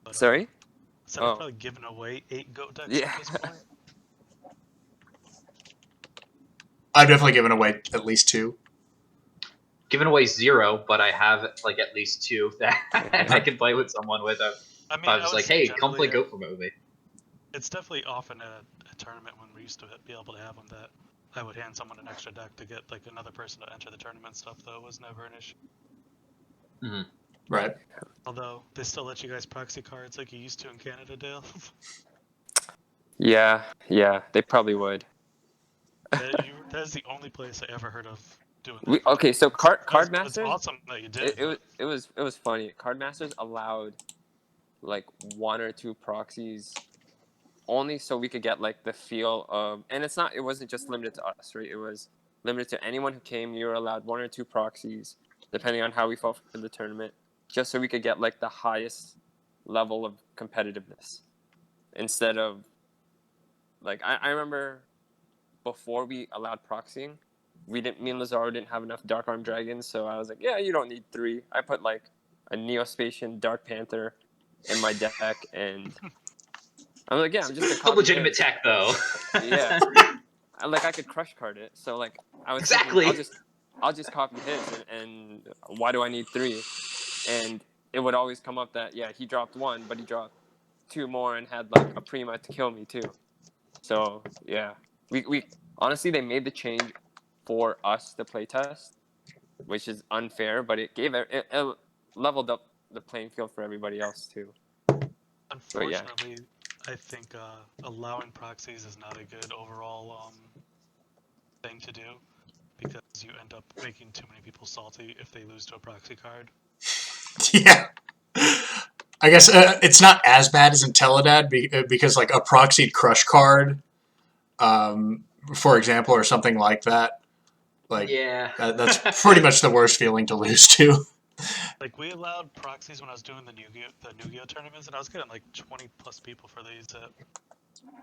S1: But,
S4: Sorry?
S1: So I've probably given away 8 GOAT decks at this point.
S3: I've definitely given away at least 2.
S2: Given away 0, but I have like at least 2 that I can play with someone with. I was like, hey, come play Go format with me.
S1: It's definitely often at a tournament when we used to be able to have them that I would hand someone an extra deck to get like another person to enter the tournament stuff, though. It was never an issue.
S2: Mm-hmm.
S3: Right.
S1: Although they still let you guys proxy cards like you used to in Canada, Dale.
S4: Yeah, they probably would.
S1: That's the only place I ever heard of doing that.
S4: Okay, so Card Masters.
S1: It's awesome that you did.
S4: It was funny. Card Masters allowed like 1 or 2 proxies only so we could get like the feel of, and it wasn't just limited to us, right? It was limited to anyone who came. You were allowed 1 or 2 proxies, depending on how we felt for the tournament, just so we could get like the highest level of competitiveness. Instead of like I remember before we allowed proxying, me and Lazaro didn't have enough Dark Arm Dragons, so I was like, yeah, you don't need 3. I put like a Neospatian Dark Panther in my deck, and I'm like, yeah, I'm just gonna
S2: The
S4: copy
S2: legitimate
S4: his.
S2: tech, though.
S4: Yeah. I could crush card it, so like I was thinking
S2: Exactly.
S4: I'll just copy his, and why do I need 3? And it would always come up that he dropped 1, but he dropped 2 more and had like a Prima to kill me too. So yeah, we honestly they made the change for us to play test, which is unfair, but it leveled up the playing field for everybody else too.
S1: Unfortunately, I think allowing proxies is not a good overall thing to do, because you end up making too many people salty if they lose to a proxy card.
S3: Yeah. I guess it's not as bad as in Teledad because like a proxied crush card, for example, or something like that. Like
S2: Yeah.
S3: that's pretty much the worst feeling to lose to.
S1: Like, we allowed proxies when I was doing the Yu-Gi-Oh tournaments, and I was getting like 20 plus people for these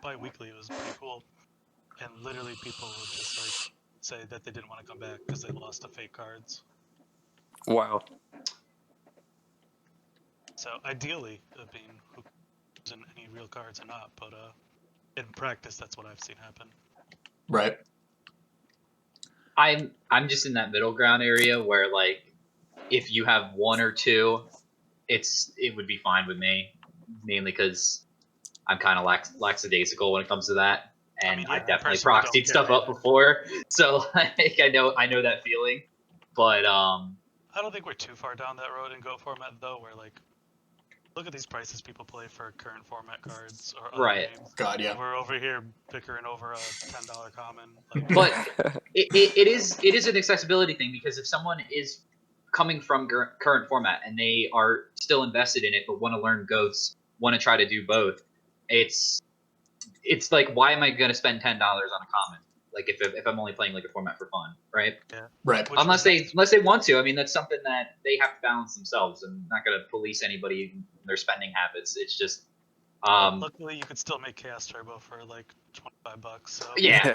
S1: bi-weekly. It was pretty cool. And literally people would just like say that they didn't want to come back because they lost to fake cards.
S4: Wow.
S1: So ideally, who isn't any real cards or not, but in practice, that's what I've seen happen.
S3: Right.
S2: I'm just in that middle ground area where, like, if you have 1 or 2, it would be fine with me, mainly because I'm kind of lackadaisical when it comes to that, and
S1: I mean, yeah,
S2: I've definitely
S1: personally don't
S2: proxied
S1: care
S2: stuff up
S1: either.
S2: before, so like, I know that feeling. But
S1: I don't think we're too far down that road in Go format though, where like, look at these prices people play for current format cards or other
S2: Right.
S1: games.
S3: God, yeah.
S1: We're over here bickering over a $10 common. Like,
S2: But it is an accessibility thing, because if someone is coming from current format and they are still invested in it but want to learn goats, want to try to do both, it's like, why am I going to spend $10 on a common? Like, if I'm only playing like a format for fun, right?
S1: yeah.
S3: Right.
S1: Which
S2: Unless
S1: was
S2: they want to. I mean, that's something that they have to balance themselves. I'm not going to police anybody in their spending habits. It's just
S1: luckily you could still make Chaos Turbo for like $25. So
S2: yeah.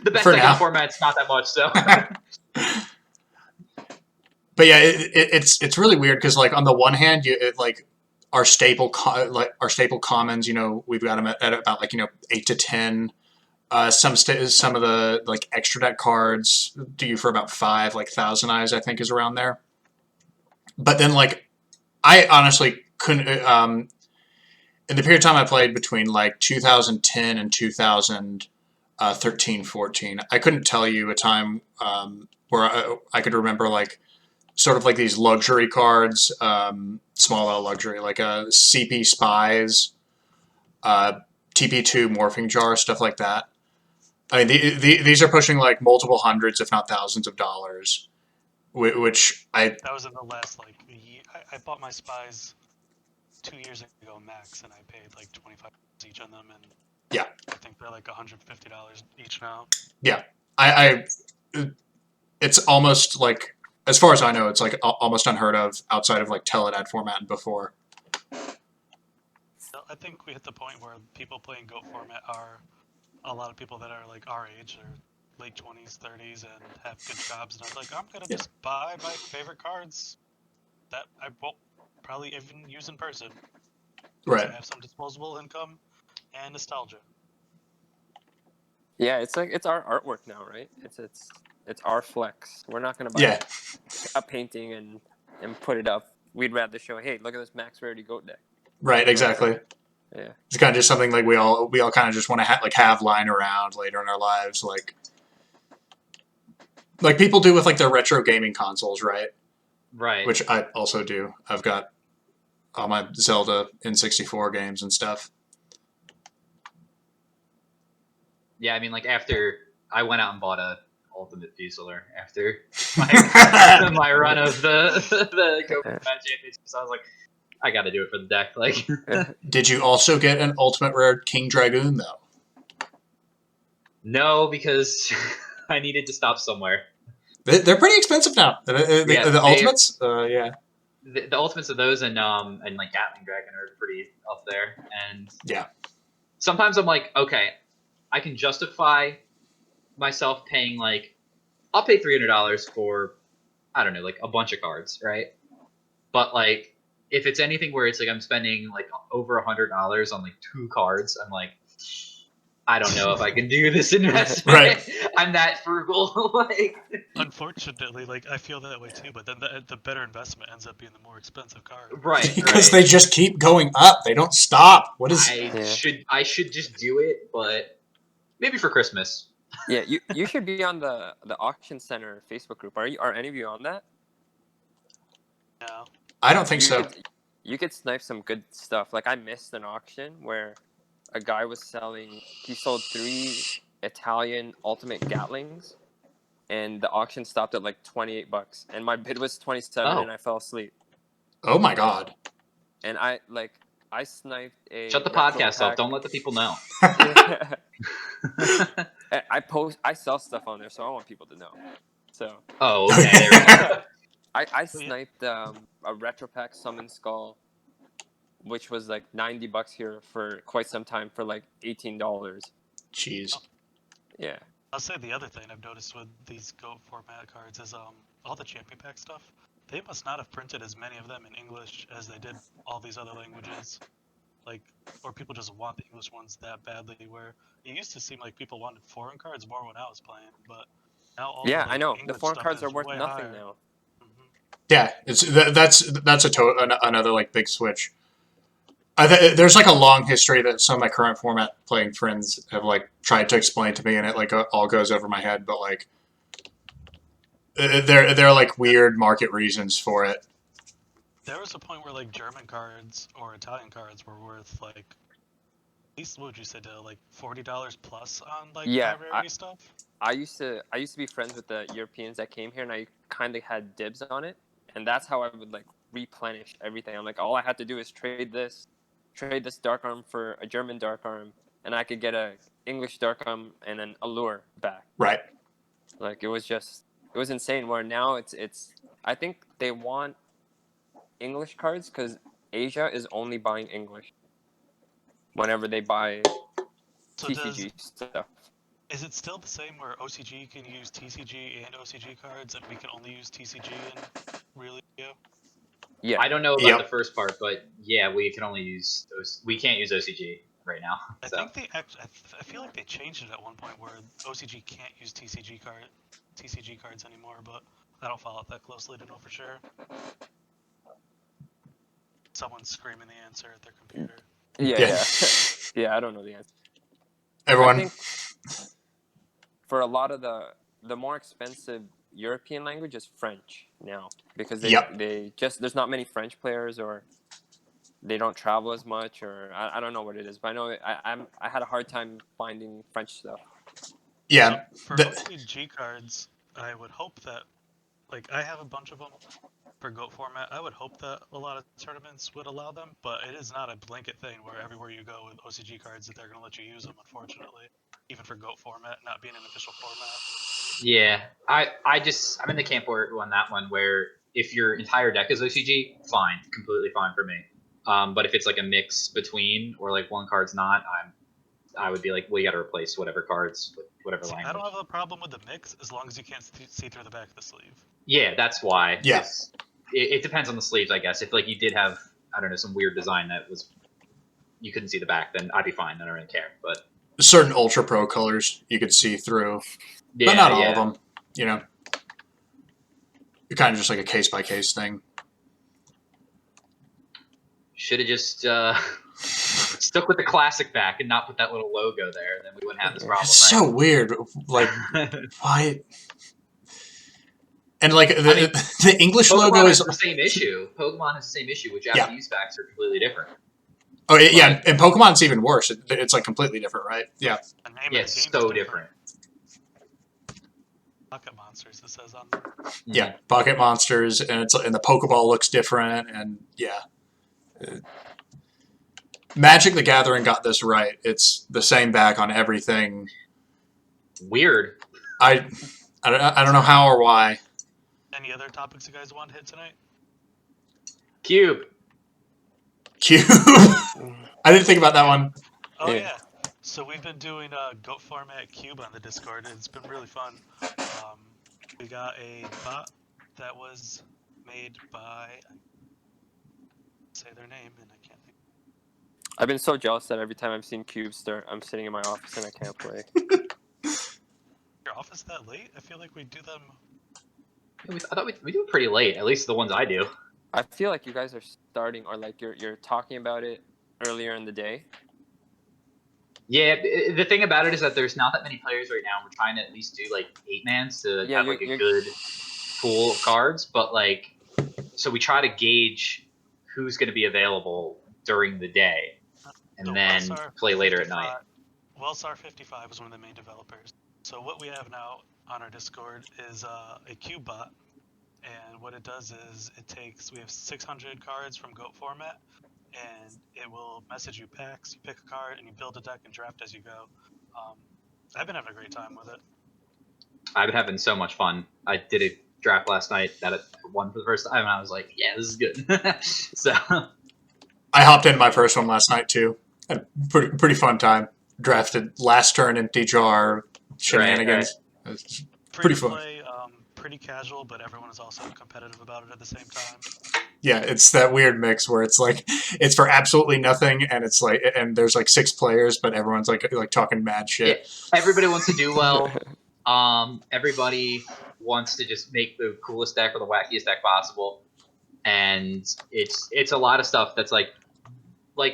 S2: The best
S3: For
S2: deck in
S3: now.
S2: the format's not that much, so.
S3: But yeah, it's really weird because like on the one hand, like our staple commons, you know, we've got them at about like 8 to 10. Some of the like extra deck cards do you for about 5, like Thousand Eyes I think is around there. But then like I honestly couldn't in the period of time I played between like 2010 and 2013, 14, I couldn't tell you a time where I could remember like sort of like these luxury cards, small L luxury, like CP Spies, TP2 Morphing Jar, stuff like that. I mean, these are pushing like multiple hundreds, if not thousands of dollars, which
S1: that was in the last like year. I bought my Spies 2 years ago max, and I paid like $25 each on them, and
S3: yeah,
S1: I think they're like $150 each now.
S3: Yeah, it's almost like, as far as I know, it's like almost unheard of outside of like Teledad format and before.
S1: I think we hit the point where people playing GOAT format are a lot of people that are like our age, or late 20s, 30s, and have good jobs, and I'm like, I'm gonna just buy my favorite cards that I won't probably even use in person.
S3: Right.
S1: I have some disposable income and nostalgia.
S4: Yeah, it's like it's our artwork now, right? It's our flex. We're not gonna buy a painting and put it up. We'd rather show, hey, look at this max rarity goat deck.
S3: Right, exactly.
S4: Yeah.
S3: It's kind of just something like we all kind of just want to have lying around later in our lives, like people do with like their retro gaming consoles, right?
S2: Right.
S3: Which I also do. I've got all my Zelda N64 games and stuff.
S2: Yeah, I mean, like, after I went out and bought a Ultimate Fuseler after my run of the Go Format Championships, I was like, I got to do it for the deck. Like,
S3: Did you also get an Ultimate Rare King Dragoon though?
S2: no, because I needed to stop somewhere.
S3: They're pretty expensive now. The ultimates, yeah.
S2: The ultimates of those and like Gatling Dragon are pretty up there. And
S3: Yeah.
S2: sometimes I'm like, okay, I can justify myself paying like I'll pay $300 for I don't know, like a bunch of cards, right? But like if it's anything where it's like I'm spending like over $100 on like 2 cards, I'm like, I don't know if I can do this investment.
S3: Right.
S2: I'm that frugal. Like,
S1: Unfortunately, like I feel that way too. But then the better investment ends up being the more expensive card.
S2: right,
S3: Because
S2: right.
S3: they just keep going up. They don't stop. What is?
S2: I should just do it, but maybe for Christmas.
S4: Yeah, you should be on the Auction Center Facebook group. Are any of you on that?
S1: No.
S3: I don't think so.
S4: You could snipe some good stuff. Like I missed an auction where a guy was selling. He sold 3 Italian Ultimate Gatlings, and the auction stopped at like $28, and my bid was 27,
S2: Oh.
S4: and I fell asleep.
S3: Oh my god.
S4: And I sniped a.
S2: Shut the
S4: retro
S2: podcast off.
S4: pack.
S2: Don't let the people know.
S4: I sell stuff on there, so I want people to know. So.
S2: Oh, okay. There we go.
S4: I sniped a retro pack Summon Skull, which was like $90 here for quite some time for like $18.
S3: Jeez.
S4: Yeah.
S1: I'll say the other thing I've noticed with these GOAT format cards is all the champion pack stuff. They must not have printed as many of them in English as they did all these other languages. Like, or people just want the English ones that badly. Where it used to seem like people wanted foreign cards more when I was playing, but now all
S4: Yeah,
S1: the, like,
S4: I know. The
S1: English
S4: foreign
S1: stuff
S4: cards
S1: is
S4: are worth
S1: way
S4: nothing
S1: higher.
S4: now.
S3: Yeah, that's another like big switch. There's like a long history that some of my current format playing friends have like tried to explain to me, and it like all goes over my head. But like, there are like weird market reasons for it.
S1: There was a point where like German cards or Italian cards were worth like at least what would you say to like $40 plus on like
S4: Yeah,
S1: high rarity stuff.
S4: I used to be friends with the Europeans that came here, and I kind of had dibs on it, and that's how I would like replenish everything. I'm like, all I had to do is trade this dark arm for a German dark arm, and I could get a English dark arm and an allure back.
S3: Right.
S4: Like it was insane. Where now it's I think they want English cards because Asia is only buying English whenever they buy
S1: So
S4: TCG stuff.
S1: is it still the same where OCG can use TCG and OCG cards, and we can only use TCG in Real Yu-Gi-Oh?
S4: Yeah.
S2: I don't know about the first part, but yeah, we can only use we can't use OCG right now.
S1: I think they actually. I feel like they changed it at one point where OCG can't use TCG cards anymore, but I don't follow it that closely to know for sure. Someone's screaming the answer at their computer.
S4: Yeah. Yeah, I don't know the answer.
S3: Everyone.
S4: I think for a lot of the more expensive European language is French now because they just there's not many French players, or they don't travel as much, or I don't know what it is, but I know I had a hard time finding French stuff.
S3: Yeah.
S1: For OCG cards, I would hope that, like, I have a bunch of them for GOAT format. I would hope that a lot of tournaments would allow them, but it is not a blanket thing where everywhere you go with OCG cards that they're going to let you use them, unfortunately. Even for GOAT format, not being an official format.
S2: Yeah, I'm in the camp on that one where if your entire deck is OCG, fine, completely fine for me. But if it's like a mix between or like one card's not, I would be like, well, you got to replace whatever cards with whatever language.
S1: I don't have a problem with the mix as long as you can't see through the back of the sleeve.
S2: Yeah, that's why.
S3: Yeah.
S2: It depends on the sleeves, I guess. If like you did have, I don't know, some weird design that was you couldn't see the back, then I'd be fine. I don't really care. But
S3: certain Ultra Pro colors you could see through,
S2: yeah,
S3: but not all of them. You know, you're kind of just like a case by case thing.
S2: Should have just stuck with the classic back and not put that little logo there. Then we wouldn't have this problem.
S3: It's so weird. Like, why? And like the English
S2: Pokemon
S3: logo is
S2: the same issue. Pokemon has the same issue, which Japanese packs are completely different.
S3: Oh yeah, and Pokemon's even worse. It's like completely different, right? Yeah.
S2: Yeah, it's so different.
S1: Pocket monsters, it says on them.
S3: Yeah, Pocket Monsters, and the Pokeball looks different, and yeah. Magic the Gathering got this right. It's the same back on everything.
S2: Weird.
S3: I don't know how or why.
S1: Any other topics you guys want to hit tonight?
S2: Cube.
S3: Cube. I didn't think about that one.
S1: Oh
S4: Yeah.
S1: yeah. So we've been doing GOAT format cube on the Discord. It's been really fun. We got a bot that was made by say their name and I can't think.
S4: I've been so jealous that every time I've seen cubes start, I'm sitting in my office and I can't play.
S1: Your office that late? I feel like we do them.
S2: I thought we do it pretty late. At least the ones I do.
S4: I feel like you guys are starting, or like you're talking about it earlier in the day.
S2: Yeah, the thing about it is that there's not that many players right now. We're trying to at least do like 8-mans to
S4: Yeah,
S2: have like a good pool of cards, but like, so we try to gauge who's going to be available during the day, and
S1: So
S2: then
S1: Wellstar
S2: play later at
S1: 55
S2: night.
S1: Wellstar 55 is one of the main developers. So what we have now on our Discord is a cube bot, and what it does is we have 600 cards from GOAT format, and it will message you packs. You pick a card and you build a deck and draft as you go. I've been having a great time with it.
S2: I've been having so much fun. I did a draft last night that I won for the first time, and I was like, yeah, this is good. So
S3: I hopped in my first one last night too. Had a pretty fun time. Drafted last turn in DJR shenanigans.
S2: Right.
S3: It was
S1: Free
S3: pretty
S1: to
S3: fun.
S1: play, pretty casual, but everyone is also competitive about it at the same time.
S3: Yeah, it's that weird mix where it's like it's for absolutely nothing, and it's like, and there's like 6 players, but everyone's like talking mad shit.
S2: Yeah, everybody wants to do well. Everybody wants to just make the coolest deck or the wackiest deck possible, and it's a lot of stuff that's like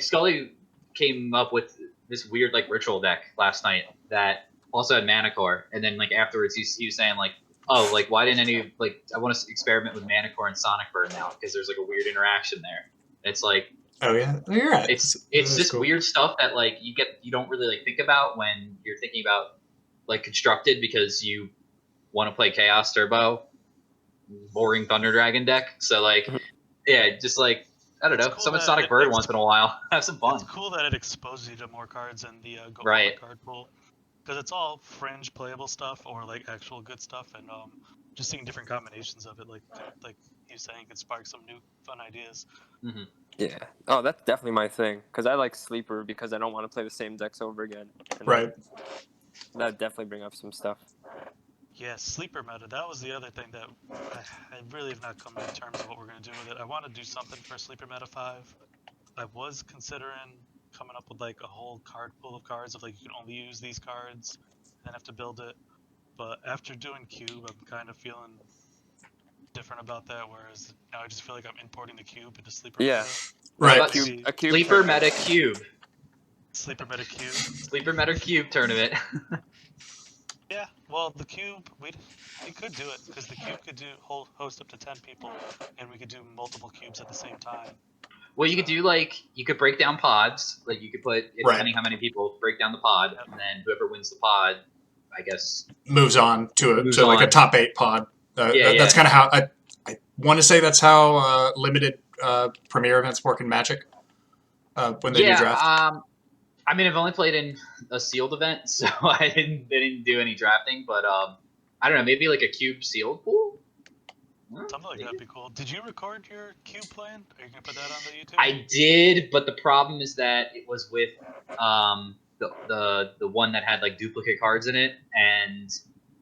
S2: Scully came up with this weird like ritual deck last night that also had mana core, and then like afterwards he was saying like, oh, like why didn't any like I want to experiment with mana core and Sonic Burn now because there's like a weird interaction there. And it's like,
S3: Oh yeah, you're right.
S2: it's
S3: That's
S2: just
S3: cool.
S2: weird stuff that like you don't really like think about when you're thinking about like constructed because you want to play Chaos Turbo, boring Thunder Dragon deck. So like, yeah, just like I don't
S1: It's
S2: know,
S1: cool
S2: summon
S1: that
S2: Sonic Bird once in a while, have some fun.
S1: It's cool that it exposes you to more cards in the GOAT
S2: Right.
S1: card pool, because it's all fringe playable stuff or like actual good stuff, and just seeing different combinations of it, like you saying, could spark some new fun ideas.
S2: Mm-hmm.
S4: Yeah. Oh, that's definitely my thing. Because I like Sleeper because I don't want to play the same decks over again. And
S3: Right.
S4: That'd definitely bring up some stuff.
S1: Yeah, sleeper meta. That was the other thing that I really have not come to terms of what we're going to do with it. I want to do something for sleeper meta 5. I was considering coming up with like a whole card pool of cards of like you can only use these cards and then have to build it. But after doing cube, I'm kind of feeling different about that. Whereas now I just feel like I'm importing the cube into sleeper
S4: Yeah.
S1: meta.
S3: Right.
S2: But
S4: A cube
S2: Sleeper
S4: tournament.
S2: Meta Cube.
S1: Sleeper meta cube.
S2: Sleeper Meta Cube tournament.
S1: Yeah, well, the cube, we could do it because the cube could host up to 10 people, and we could do multiple cubes at the same time.
S2: Well, you could do like you could break down pods. Like you could put depending how many people break down the pod, and then whoever wins the pod, I guess
S3: Moves on to
S2: Moves
S3: like a
S2: on.
S3: top 8 pod. That's kind of how I want to say that's how limited premier events work in Magic when they do draft.
S2: I mean, I've only played in a sealed event, so I didn't do any drafting. But I don't know, maybe like a cube sealed pool.
S1: Something like that'd be cool. Did you record your cube plan? Are you gonna put that on the YouTube?
S2: I did, but the problem is that it was with the one that had like duplicate cards in it, and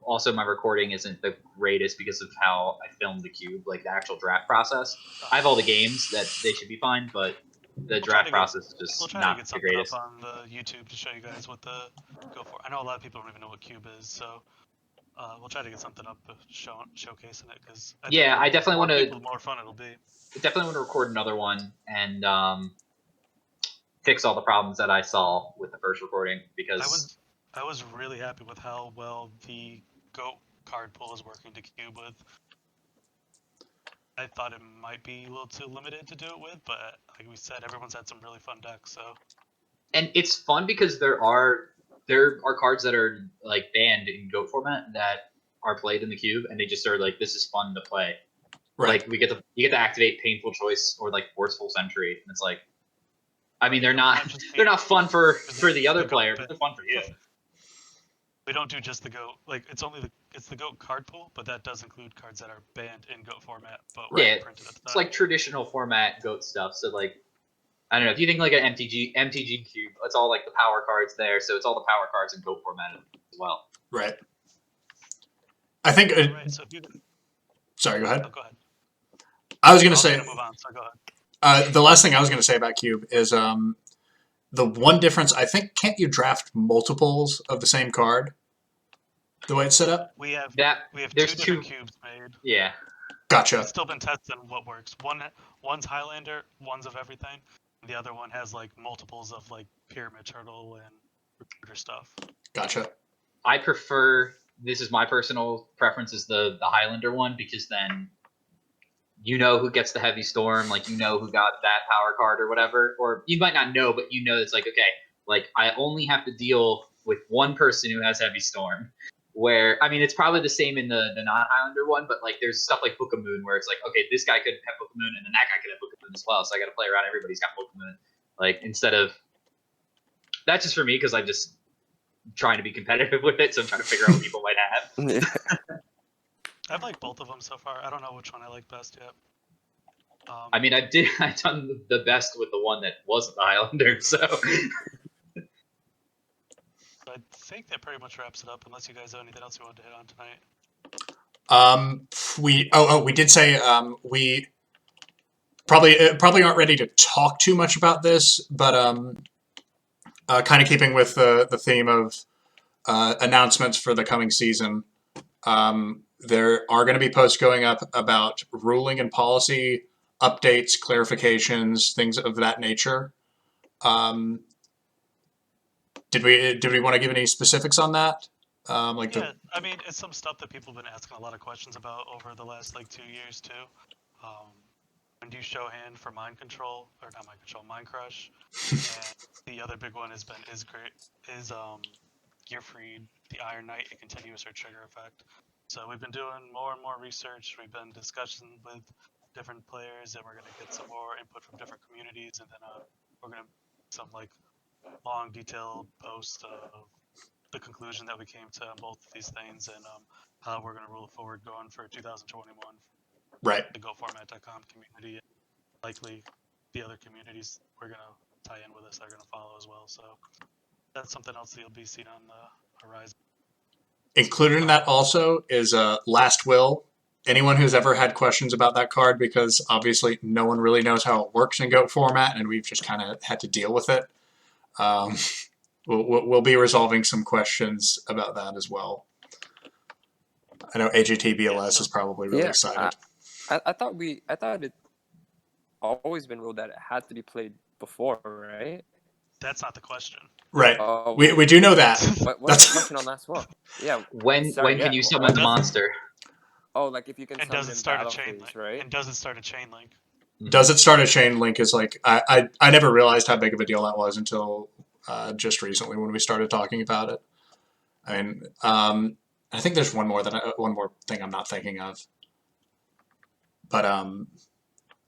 S2: also my recording isn't the greatest because of how I filmed the cube, like the actual draft process. I have all the games that they should be fine, but the draft process is just
S1: We'll try
S2: not
S1: to get
S2: the
S1: something
S2: greatest.
S1: up on the YouTube to show you guys what the go for. I know a lot of people don't even know what cube is, so we'll try to get something up showcasing it because
S2: I definitely want to.
S1: The more fun it'll be.
S2: Definitely want to record another one and fix all the problems that I saw with the first recording because
S1: I was really happy with how well the GOAT card pool is working to cube with. I thought it might be a little too limited to do it with, but like we said, everyone's had some really fun decks. So,
S2: and it's fun because there are cards that are like banned in GOAT format that are played in the cube, and they just are like, this is fun to play. Right. Like you get to activate Painful Choice or like Forceful Sentry, and it's like, I mean, they're not fun for the other player, but they're fun for you.
S1: We don't do just the GOAT. Like it's only it's the GOAT card pool, but that does include cards that are banned in GOAT format, but
S2: Yeah,
S1: were printed at the time.
S2: it's like traditional format GOAT stuff. So like, I don't know if you think like an MTG cube, it's all like the power cards there. So it's all the power cards in GOAT format as well.
S3: Right. I think.
S1: Right. So if you
S3: Sorry, go ahead.
S1: go ahead.
S3: I was going
S1: I
S3: to
S1: was
S3: say.
S1: gonna move on. So go ahead.
S3: The last thing I was going to say about Cube is the one difference. I think can't you draft multiples of the same card? The way it's set up.
S1: We have
S2: There's
S1: two different cubes made.
S2: Yeah.
S3: Gotcha.
S1: It's still been tested what works. One's Highlander, one's of everything. And the other one has like multiples of like Pyramid Turtle and Recruiter stuff.
S3: Gotcha.
S2: I prefer. This is my personal preference. Is the Highlander one because then you know who gets the heavy storm, like you know who got that power card or whatever, or you might not know, but you know it's like okay, like I only have to deal with one person who has heavy storm. Where I mean, it's probably the same in the non Highlander one, but like there's stuff like Book of Moon where it's like okay, this guy could have Book of Moon and then that guy could have Book of Moon as well, so I got to play around everybody's got Book of Moon. Like instead of that's just for me because I'm just trying to be competitive with it, so I'm trying to figure out what people might have.
S1: I've liked both of them so far. I don't know which one I like best yet.
S2: I mean, I done the best with the one that wasn't the Highlander, so.
S1: I think that pretty much wraps it up. Unless you guys have anything else you wanted to hit on tonight.
S3: We did say we probably aren't ready to talk too much about this, but kind of keeping with the theme of announcements for the coming season. There are going to be posts going up about ruling and policy updates, clarifications, things of that nature. Did we want to give any specifics on that?
S1: I mean, it's some stuff that people have been asking a lot of questions about over the last like 2 years too. When do you show hand for mind control or not mind control, mind crush? And the other big one is Gearfried, the Iron Knight, a continuous or trigger effect. So we've been doing more and more research. We've been discussing with different players, and we're going to get some more input from different communities, and then we're going to some like long, detailed post of the conclusion that we came to on both of these things, and how we're going to roll forward going for 2021.
S3: Right.
S1: The GoFormat.com community, and likely the other communities we're going to tie in with us are going to follow as well. So that's something else that you'll be seeing on the horizon.
S3: Included in that also is Last Will. Anyone who's ever had questions about that card, because obviously no one really knows how it works in GOAT format, and we've just kind of had to deal with it. We'll be resolving some questions about that as well. I know AGT BLS is probably really excited.
S4: I thought it always been ruled that it had to be played before, right?
S1: That's not the question.
S3: Right.
S4: Oh,
S3: we do know that.
S4: What's the question on Last Will? Yeah.
S2: When can you summon the monster?
S4: Oh, like if you can
S1: and
S4: summon
S1: does it
S4: in
S1: start a
S4: battle
S1: chain
S4: phase,
S1: link?
S4: right?
S1: And does it start a chain link?
S3: Does it start a chain link is like I never realized how big of a deal that was until just recently when we started talking about it. I mean, I think there's one more thing I'm not thinking of. But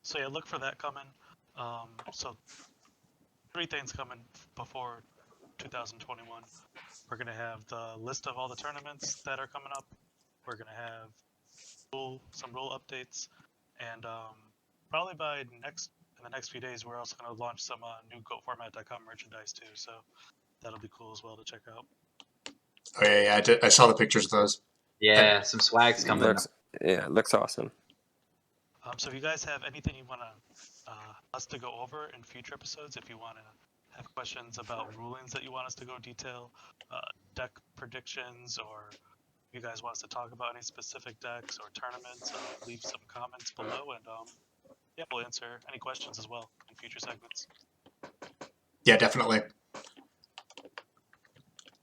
S1: So yeah, look for that coming. So 3 things coming before 2021. We're gonna have the list of all the tournaments that are coming up. We're gonna have some rule updates, and probably in the next few days, we're also gonna launch some new GoFormat.com merchandise too. So that'll be cool as well to check out.
S3: oh yeah, I saw the pictures of those.
S2: Yeah, some swag's coming.
S4: It looks awesome.
S1: So if you guys have anything you want us to go over in future episodes, if you want to have questions about rulings that you want us to go detail, deck predictions, or if you guys want us to talk about any specific decks or tournaments, leave some comments below, and yeah, we'll answer any questions as well in future segments.
S3: Yeah, definitely.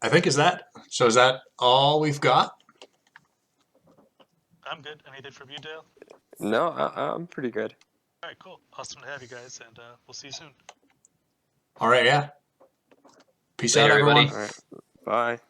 S3: I think is that all we've got?
S1: I'm good. Anything from you, Dale?
S4: No, I'm pretty good.
S1: All right, cool. Awesome to have you guys, and we'll see you soon.
S3: All right, yeah. Peace
S2: Later,
S3: out, everyone.
S2: everybody.
S4: All right. Bye.